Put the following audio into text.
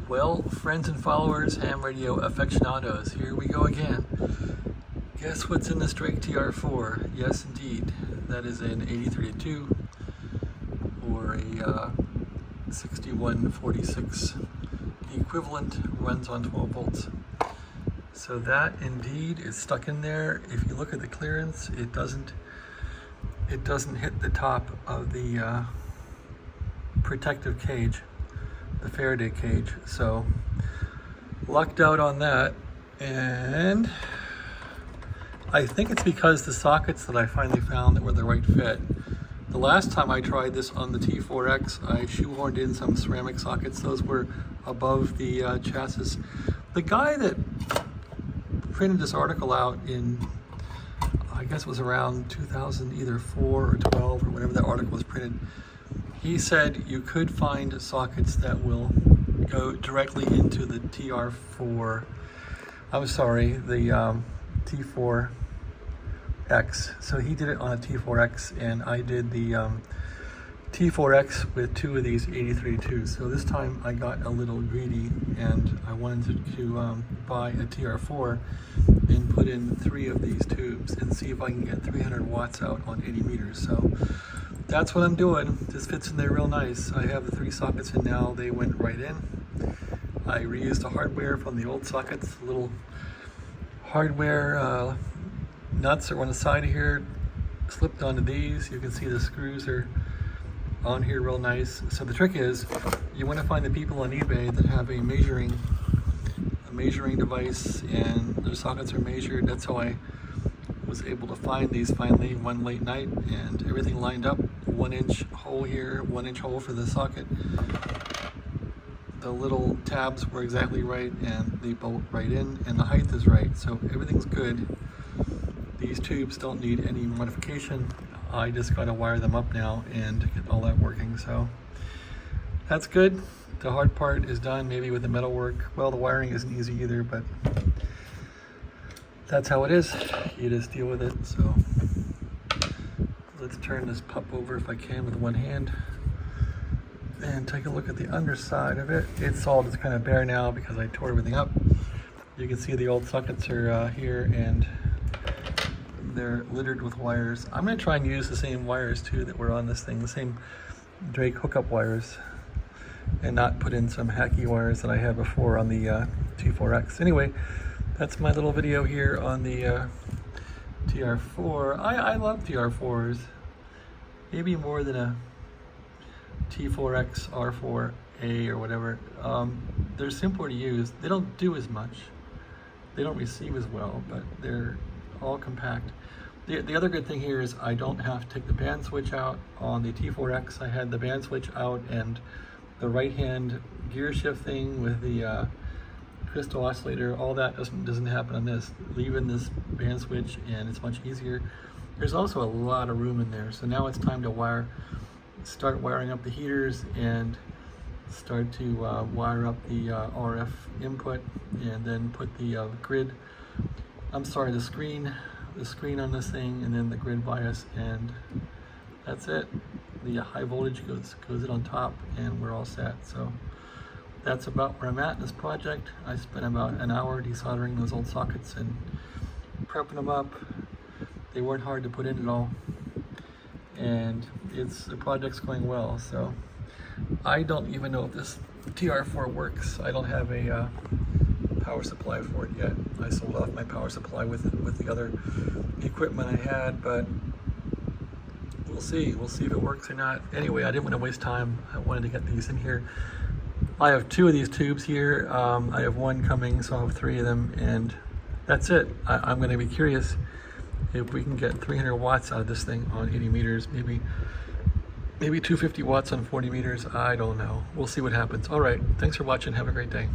Well, friends and followers, ham radio aficionados, here we go again. Guess what's in this Drake TR4? Yes, indeed, that is an 8032 or a 6146 equivalent, runs on 12 volts. So that indeed is stuck in there. If you look at the clearance, it doesn't hit the top of the protective cage, the Faraday cage. So lucked out on that, and I think it's because the sockets that I finally found that were the right fit. The last time I tried this on the T4X, I shoehorned in some ceramic sockets. Those were above the chassis. The guy that printed this article out in, I guess it was around 2000, either 4 or 12 or whenever that article was printed, he said you could find sockets that will go directly into the TR4, I'm sorry, the T4X. So he did it on a T4X, and I did the T4X with two of these 8032s. So this time I got a little greedy, and I wanted to buy a TR4 and put in 3 of these tubes and see if I can get 300 watts out on 80 meters. So that's what I'm doing. This fits in there real nice. I have the 3 sockets in now. They went right in. I reused the hardware from the old sockets, little hardware nuts that were on the side of here, slipped onto these. You can see the screws are on here real nice. So the trick is, you want to find the people on eBay that have a measuring device and their sockets are measured. That's how I was able to find these finally one late night, and everything lined up. 1-inch hole here, 1-inch hole for the socket. The little tabs were exactly right, and they bolt right in, and the height is right, so everything's good. These tubes don't need any modification. I just got to wire them up now and get all that working, so that's good. The hard part is done, maybe with the metal work. Well, the wiring isn't easy either, but that's how it is. You just deal with it. So let's turn this pup over if I can with one hand and take a look at the underside of it. It's all just kind of bare now because I tore everything up. You can see the old sockets are here, and they're littered with wires. I'm going to try and use the same wires too that were on this thing, the same Drake hookup wires, and not put in some hacky wires that I had before on the T4X. Anyway, that's my little video here on the TR4. I love TR4s, maybe more than a T4X R4A or whatever. They're simpler to use. They don't do as much. They don't receive as well, but they're all compact. The other good thing here is I don't have to take the band switch out. On the T4X, I had the band switch out, and the right hand gear shift thing with the crystal oscillator, all that doesn't happen on this. Leave in this band switch and it's much easier. There's also a lot of room in there, so now it's time to start wiring up the heaters and start to wire up the RF input, and then put the grid, the screen on this thing, and then the grid bias, and that's it. The high voltage goes in on top, and we're all set. So that's about where I'm at in this project. I spent about an hour desoldering those old sockets and prepping them up. They weren't hard to put in at all, and the project's going well. So I don't even know if this TR4 works. I don't have a power supply for it yet. I sold off my power supply with the other equipment I had, but we'll see if it works or not. Anyway, I didn't want to waste time. I wanted to get these in here. I have 2 of these tubes here. I have 1 coming, so I'll have 3 of them, and that's it. I'm going to be curious if we can get 300 watts out of this thing on 80 meters, maybe 250 watts on 40 meters. I don't know. We'll see what happens. All right, thanks for watching. Have a great day.